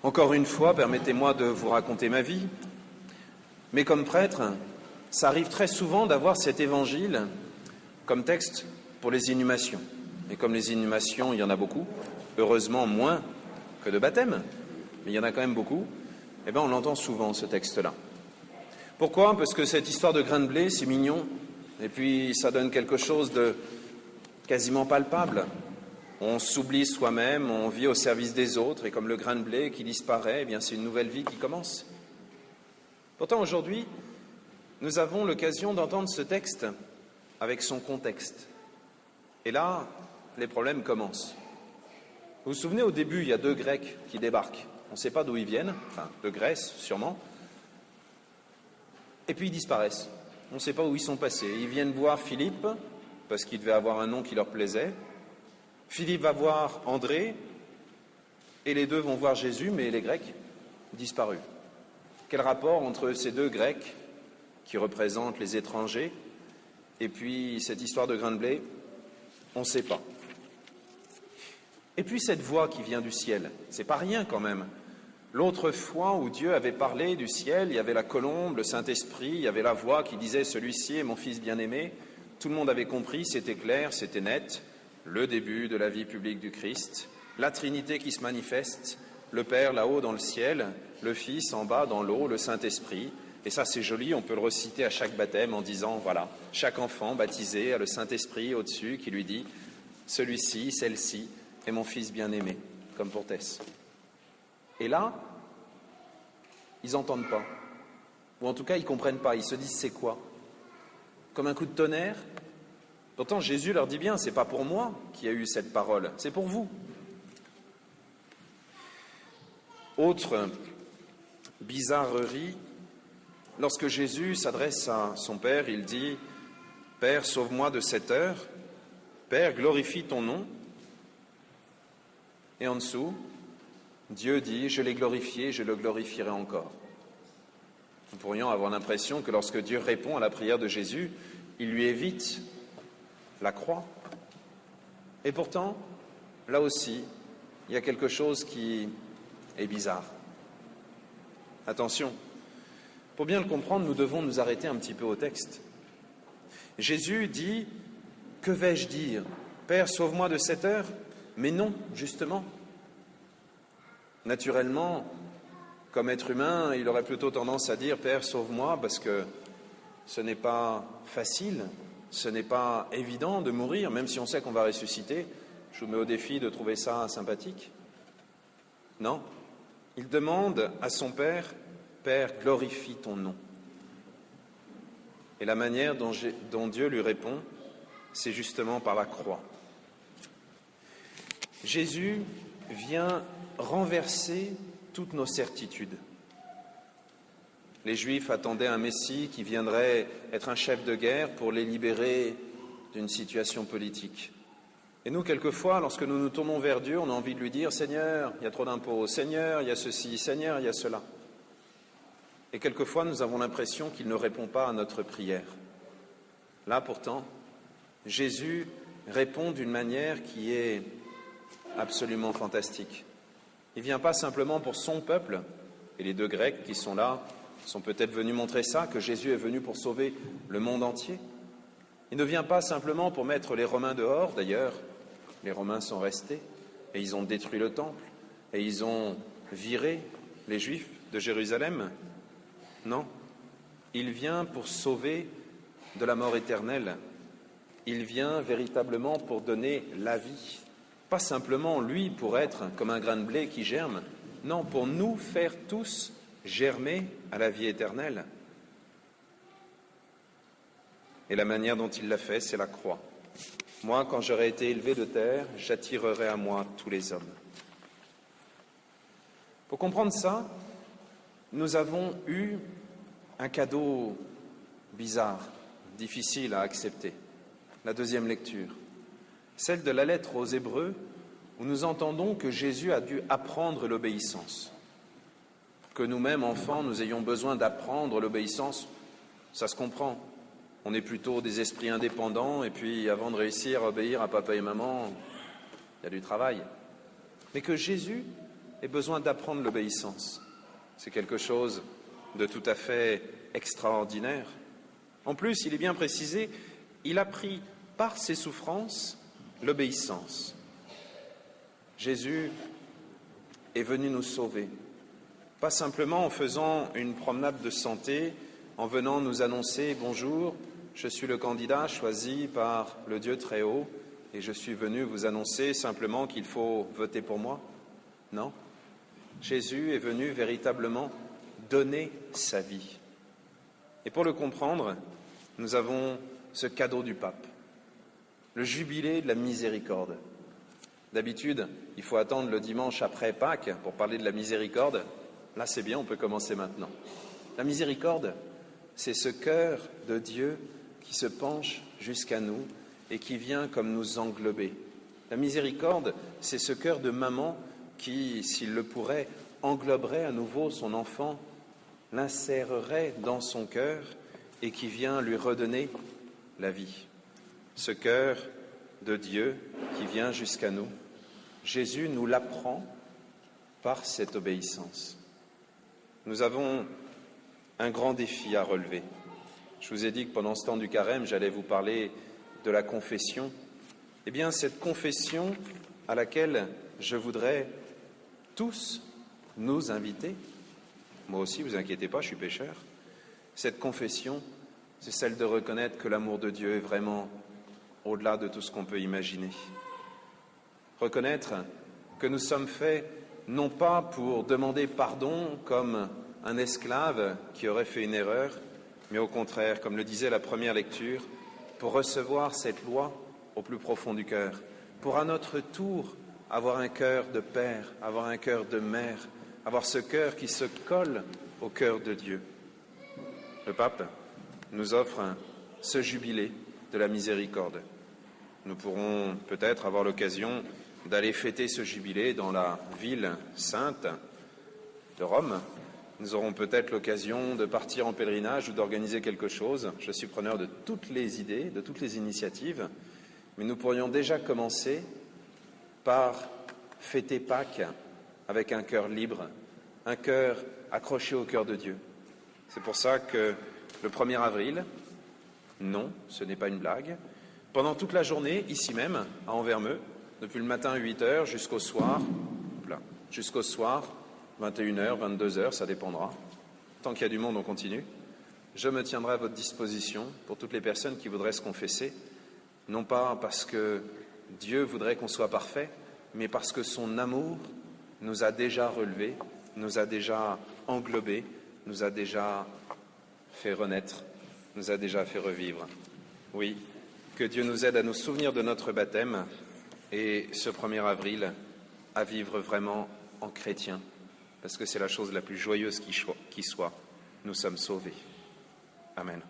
Encore une fois, permettez-moi de vous raconter ma vie. Mais comme prêtre, ça arrive très souvent d'avoir cet évangile comme texte pour les inhumations. Et comme les inhumations, il y en a beaucoup, heureusement moins que de baptême, mais il y en a quand même beaucoup, eh bien on l'entend souvent, ce texte-là. Pourquoi ? Parce que cette histoire de grain de blé, c'est mignon, et puis ça donne quelque chose de quasiment palpable. On s'oublie soi-même, on vit au service des autres, et comme le grain de blé qui disparaît, eh bien c'est une nouvelle vie qui commence. Pourtant, aujourd'hui, nous avons l'occasion d'entendre ce texte avec son contexte. Et là, les problèmes commencent. Vous vous souvenez, au début, il y a 2 Grecs qui débarquent. On ne sait pas d'où ils viennent, enfin, de Grèce, sûrement. Et puis ils disparaissent. On ne sait pas où ils sont passés. Ils viennent voir Philippe, parce qu'il devait avoir un nom qui leur plaisait. Philippe va voir André, et les deux vont voir Jésus, mais les Grecs disparus. Quel rapport entre ces 2 Grecs, qui représentent les étrangers, et puis cette histoire de grain de blé? On ne sait pas. Et puis cette voix qui vient du ciel, c'est pas rien quand même. L'autre fois où Dieu avait parlé du ciel, il y avait la colombe, le Saint-Esprit, il y avait la voix qui disait « Celui-ci est mon Fils bien-aimé ». Tout le monde avait compris, c'était clair, c'était net. Le début de la vie publique du Christ, la Trinité qui se manifeste, le Père là-haut dans le ciel, le Fils en bas dans l'eau, le Saint-Esprit. Et ça, c'est joli, on peut le reciter à chaque baptême en disant, voilà, chaque enfant baptisé a le Saint-Esprit au-dessus qui lui dit « Celui-ci, celle-ci est mon Fils bien-aimé », comme pour Tess. Et là, ils n'entendent pas. Ou en tout cas, ils ne comprennent pas. Ils se disent, c'est quoi ? Comme un coup de tonnerre ? Pourtant, Jésus leur dit bien, c'est pas pour moi qui a eu cette parole, c'est pour vous. Autre bizarrerie, lorsque Jésus s'adresse à son Père, il dit « Père, sauve-moi de cette heure. Père, glorifie ton nom. » Et en dessous, Dieu dit « Je l'ai glorifié, je le glorifierai encore. » Nous pourrions avoir l'impression que lorsque Dieu répond à la prière de Jésus, il lui évite la croix. Et pourtant, là aussi, il y a quelque chose qui est bizarre. Attention, pour bien le comprendre, nous devons nous arrêter un petit peu au texte. Jésus dit « Que vais-je dire ? Père, sauve-moi de cette heure ?» Mais non, justement. Naturellement, comme être humain, il aurait plutôt tendance à dire « Père, sauve-moi » parce que ce n'est pas facile, ce n'est pas évident de mourir, même si on sait qu'on va ressusciter. Je vous mets au défi de trouver ça sympathique. Non, il demande à son Père « Père, glorifie ton nom ». Et la manière dont Dieu lui répond, c'est justement par la croix. Jésus vient renverser toutes nos certitudes. Les Juifs attendaient un Messie qui viendrait être un chef de guerre pour les libérer d'une situation politique. Et nous, quelquefois, lorsque nous nous tournons vers Dieu, on a envie de lui dire « Seigneur, il y a trop d'impôts. Seigneur, il y a ceci. Seigneur, il y a cela. » Et quelquefois, nous avons l'impression qu'il ne répond pas à notre prière. Là, pourtant, Jésus répond d'une manière qui est absolument fantastique. Il ne vient pas simplement pour son peuple, et les 2 Grecs qui sont là sont peut-être venus montrer ça, que Jésus est venu pour sauver le monde entier. Il ne vient pas simplement pour mettre les Romains dehors, d'ailleurs, les Romains sont restés, et ils ont détruit le temple, et ils ont viré les Juifs de Jérusalem. Non, il vient pour sauver de la mort éternelle. Il vient véritablement pour donner la vie. Pas simplement, lui, pour être comme un grain de blé qui germe, non, pour nous faire tous germer à la vie éternelle. Et la manière dont il l'a fait, c'est la croix. Moi, quand j'aurai été élevé de terre, j'attirerai à moi tous les hommes. Pour comprendre ça, nous avons eu un cadeau bizarre, difficile à accepter. La 2e lecture, celle de la lettre aux Hébreux, où nous entendons que Jésus a dû apprendre l'obéissance. Que nous-mêmes, enfants, nous ayons besoin d'apprendre l'obéissance, ça se comprend. On est plutôt des esprits indépendants, et puis avant de réussir à obéir à papa et maman, il y a du travail. Mais que Jésus ait besoin d'apprendre l'obéissance. C'est quelque chose de tout à fait extraordinaire. En plus, il est bien précisé, il a pris par ses souffrances l'obéissance. Jésus est venu nous sauver, pas simplement en faisant une promenade de santé, en venant nous annoncer « Bonjour, je suis le candidat choisi par le Dieu très haut et je suis venu vous annoncer simplement qu'il faut voter pour moi ». Non, Jésus est venu véritablement donner sa vie. Et pour le comprendre, nous avons ce cadeau du pape, le jubilé de la miséricorde. D'habitude, il faut attendre le dimanche après Pâques pour parler de la miséricorde. Là, c'est bien, on peut commencer maintenant. La miséricorde, c'est ce cœur de Dieu qui se penche jusqu'à nous et qui vient comme nous englober. La miséricorde, c'est ce cœur de maman qui, s'il le pourrait, engloberait à nouveau son enfant, l'insérerait dans son cœur et qui vient lui redonner la vie. Ce cœur de Dieu qui vient jusqu'à nous, Jésus nous l'apprend par cette obéissance. Nous avons un grand défi à relever. Je vous ai dit que pendant ce temps du carême, j'allais vous parler de la confession. Eh bien, cette confession à laquelle je voudrais tous nous inviter, moi aussi, vous inquiétez pas, je suis pécheur, cette confession, c'est celle de reconnaître que l'amour de Dieu est vraiment au-delà de tout ce qu'on peut imaginer. Reconnaître que nous sommes faits non pas pour demander pardon comme un esclave qui aurait fait une erreur, mais au contraire, comme le disait la première lecture, pour recevoir cette loi au plus profond du cœur, pour à notre tour avoir un cœur de père, avoir un cœur de mère, avoir ce cœur qui se colle au cœur de Dieu. Le pape nous offre ce jubilé de la miséricorde. Nous pourrons peut-être avoir l'occasion d'aller fêter ce jubilé dans la ville sainte de Rome. Nous aurons peut-être l'occasion de partir en pèlerinage ou d'organiser quelque chose. Je suis preneur de toutes les idées, de toutes les initiatives, mais nous pourrions déjà commencer par fêter Pâques avec un cœur libre, un cœur accroché au cœur de Dieu. C'est pour ça que le 1er avril, non, ce n'est pas une blague, pendant toute la journée, ici même, à Anvermeux, depuis le matin à 8h jusqu'au soir, 21h, 22h, ça dépendra. Tant qu'il y a du monde, on continue. Je me tiendrai à votre disposition pour toutes les personnes qui voudraient se confesser, non pas parce que Dieu voudrait qu'on soit parfait, mais parce que son amour nous a déjà relevés, nous a déjà englobés, nous a déjà fait renaître, nous a déjà fait revivre. Oui, que Dieu nous aide à nous souvenir de notre baptême et ce 1er avril à vivre vraiment en chrétien, parce que c'est la chose la plus joyeuse qui soit. Nous sommes sauvés. Amen.